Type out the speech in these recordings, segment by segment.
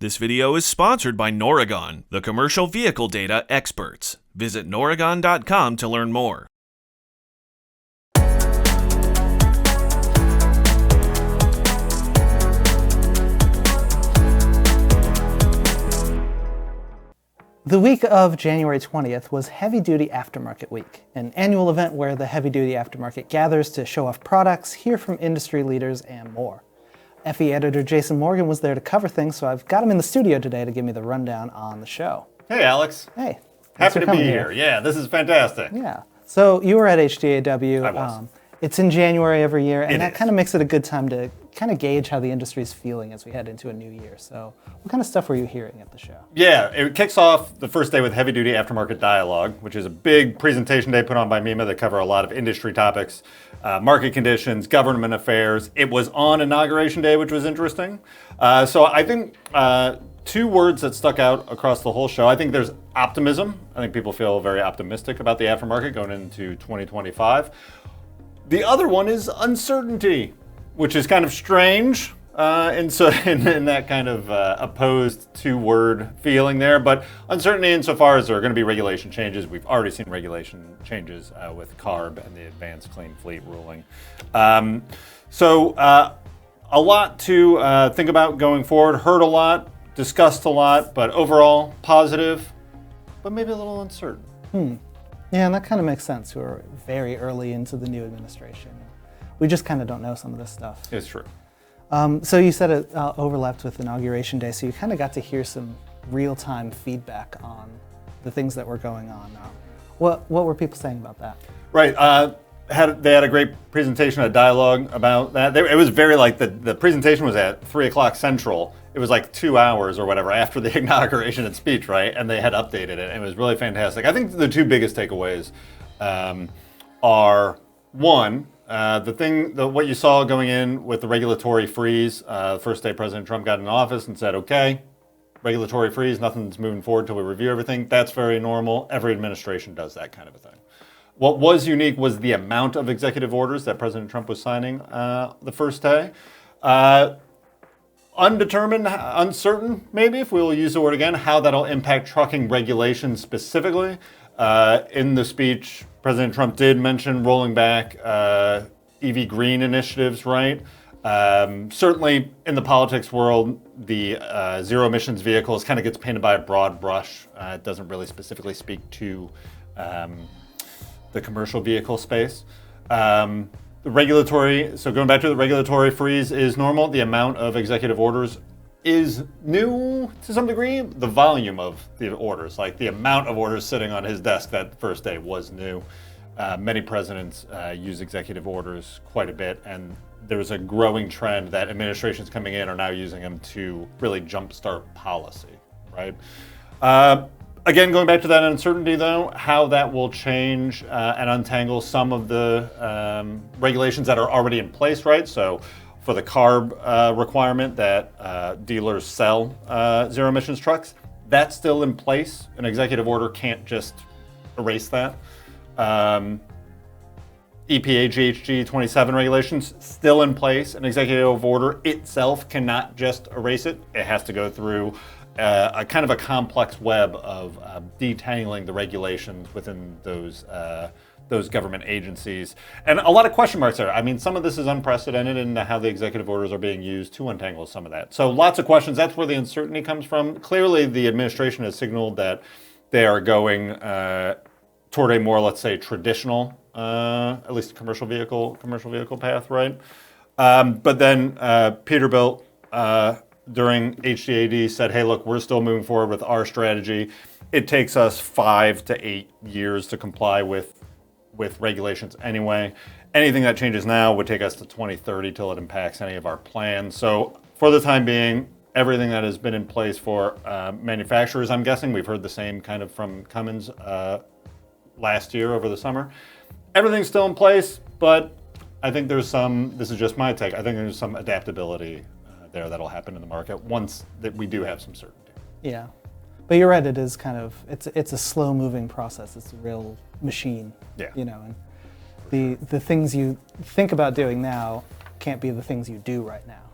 This video is sponsored by Noragon, the commercial vehicle data experts. Visit noragon.com to learn more. The week of January 20th was Heavy Duty Aftermarket Week, an annual event where the Heavy Duty Aftermarket gathers to show off products, hear from industry leaders, and more. FE editor Jason Morgan was there to cover things, so I've got him in the studio today to give me the rundown on the show. Hey, Alex. Hey. Happy to be here. Yeah, this is fantastic. Yeah. So you were at HDAW. I was. It's in January every year, and that is. kind of makes it a good time to kind of gauge how the industry's feeling as we head into a new year. So what kind of stuff were you hearing at the show? Yeah, it kicks off the first day with Heavy Duty Aftermarket Dialogue, which is a big presentation day put on by MEMA that cover a lot of industry topics, market conditions, government affairs. It was on Inauguration Day, which was interesting. So I think two words that stuck out across the whole show. I think there's optimism. I think people feel very optimistic about the aftermarket going into 2025. The other one is uncertainty, which is kind of strange in that kind of opposed two-word feeling there. But uncertainty insofar as there are going to be regulation changes. We've already seen regulation changes with CARB and the Advanced Clean Fleet ruling. So a lot to think about going forward. Heard a lot, discussed a lot, but overall positive, but maybe a little uncertain. Yeah, and that kind of makes sense. We're very early into the new administration. We just kind of don't know some of this stuff. It's true. So you said it overlapped with Inauguration Day, so you kind of got to hear some real-time feedback on the things that were going on. What were people saying about that? Right. They had a great presentation, a dialogue about that. It was very the presentation was at 3 o'clock Central. It was like 2 hours or whatever after the inauguration and speech, right? And they had updated it, and it was really fantastic. I think the two biggest takeaways are, one, what you saw going in with the regulatory freeze. The first day President Trump got in office and said, okay, regulatory freeze, nothing's moving forward till we review everything. That's very normal. Every administration does that kind of a thing. What was unique was the amount of executive orders that President Trump was signing the first day. Undetermined, uncertain, maybe, if we'll use the word again, how that'll impact trucking regulations specifically. In the speech, President Trump did mention rolling back EV green initiatives, right? Certainly in the politics world, the zero emissions vehicles kind of gets painted by a broad brush. It doesn't really specifically speak to the commercial vehicle space. So going back to the regulatory freeze is normal. The amount of executive orders is new to some degree. The volume of the orders, like the amount of orders sitting on his desk that first day was new. Many presidents use executive orders quite a bit, and there's a growing trend that administrations coming in are now using them to really jumpstart policy, right? Again, going back to that uncertainty, though, how that will change and untangle some of the regulations that are already in place, right? So for the CARB requirement that dealers sell zero emissions trucks, that's still in place. An executive order can't just erase that. EPA GHG 27 regulations still in place. An executive order itself cannot just erase it. It has to go through a kind of a complex web of detangling the regulations within those government agencies. And a lot of question marks there. I mean, some of this is unprecedented in how the executive orders are being used to untangle some of that. So lots of questions. That's where the uncertainty comes from. Clearly, the administration has signaled that they are going toward a more, let's say, traditional, at least commercial vehicle path, right? But then Peterbilt, during HDAD said, hey, look, we're still moving forward with our strategy. It takes us 5 to 8 years to comply with regulations anyway. Anything that changes now would take us to 2030 till it impacts any of our plans. So for the time being, everything that has been in place for manufacturers, I'm guessing, we've heard the same kind of from Cummins last year over the summer. Everything's still in place, but I think this is just my take, I think there's some adaptability there that'll happen in the market once that we do have some certainty. Yeah, but you're right. It is kind of it's a slow-moving process. It's a real machine. Yeah. You know, and the things you think about doing now can't be the things you do right now.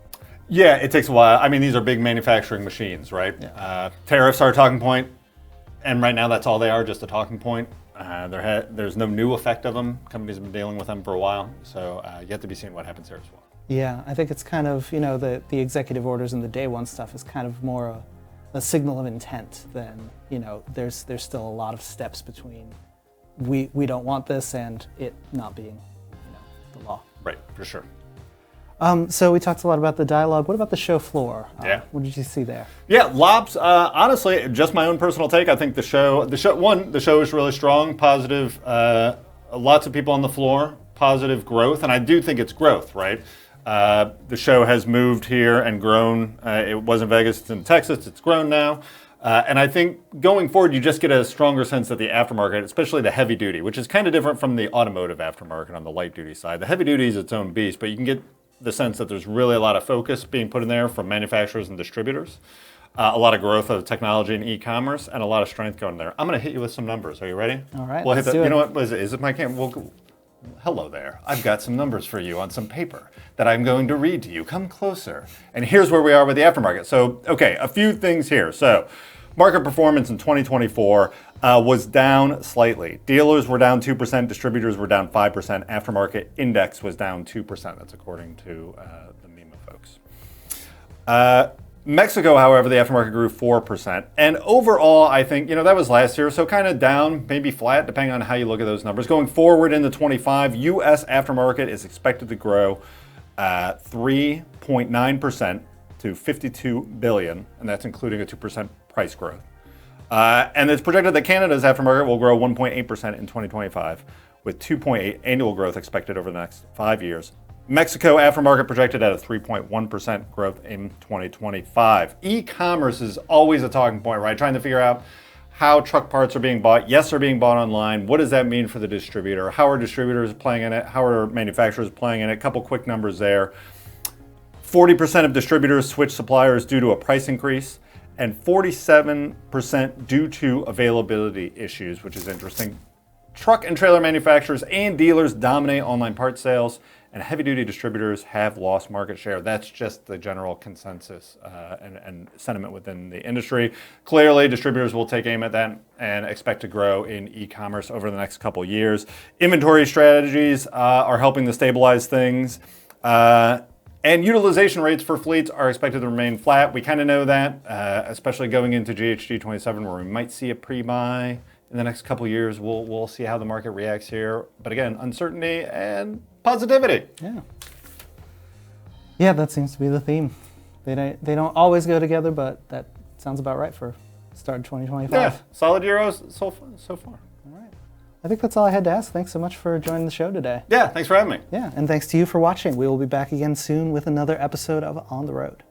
Yeah, it takes a while. I mean, these are big manufacturing machines, right? Yeah. Tariffs are a talking point, and right now that's all they are, just a talking point. There's no new effect of them. Companies have been dealing with them for a while, so yet to be seen what happens here as well. Yeah, I think it's kind of, the executive orders and the day one stuff is kind of more a signal of intent than, there's still a lot of steps between we don't want this and it not being, the law. Right, for sure. So we talked a lot about the dialogue. What about the show floor? Yeah. What did you see there? Yeah, Lops. Honestly, just my own personal take. I think the show is really strong, positive. Lots of people on the floor, positive growth, and I do think it's growth, right? The show has moved here and grown. It was in Vegas, it's in Texas, it's grown now. And I think going forward, you just get a stronger sense that the aftermarket, especially the heavy duty, which is kind of different from the automotive aftermarket on the light duty side. The heavy duty is its own beast, but you can get the sense that there's really a lot of focus being put in there from manufacturers and distributors. A lot of growth of technology and e-commerce, and a lot of strength going there. I'm going to hit you with some numbers. Are you ready? All right, We'll let's hit do it. You know what? Is it my camera? Hello there. I've got some numbers for you on some paper that I'm going to read to you. Come closer. And here's where we are with the aftermarket. So, okay, a few things here. So, market performance in 2024 was down slightly. Dealers were down 2%, distributors were down 5%, aftermarket index was down 2%. That's according to the MEMA folks. Mexico, however, the aftermarket grew 4%. And overall, I think, that was last year, so kind of down, maybe flat, depending on how you look at those numbers. Going forward into 25, U.S. aftermarket is expected to grow 3.9% to $52 billion, and that's including a 2% price growth. And it's projected that Canada's aftermarket will grow 1.8% in 2025, with 2.8 annual growth expected over the next 5 years. Mexico aftermarket projected at a 3.1% growth in 2025. E-commerce is always a talking point, right? Trying to figure out how truck parts are being bought. Yes, they're being bought online. What does that mean for the distributor? How are distributors playing in it? How are manufacturers playing in it? A couple quick numbers there. 40% of distributors switch suppliers due to a price increase, and 47% due to availability issues, which is interesting. Truck and trailer manufacturers and dealers dominate online parts sales, and heavy-duty distributors have lost market share. That's just the general consensus and sentiment within the industry. Clearly, distributors will take aim at that and expect to grow in e-commerce over the next couple years. Inventory strategies are helping to stabilize things. And utilization rates for fleets are expected to remain flat. We kind of know that, especially going into GHG 27, where we might see a pre-buy in the next couple years. We'll see how the market reacts here. But again, uncertainty and positivity. Yeah, that seems to be the theme. They don't always go together, but that sounds about right for start of 2025. Yeah, solid Euros so far. All right. I think that's all I had to ask. Thanks so much for joining the show today. Yeah, thanks for having me. Yeah, and thanks to you for watching. We will be back again soon with another episode of On the Road.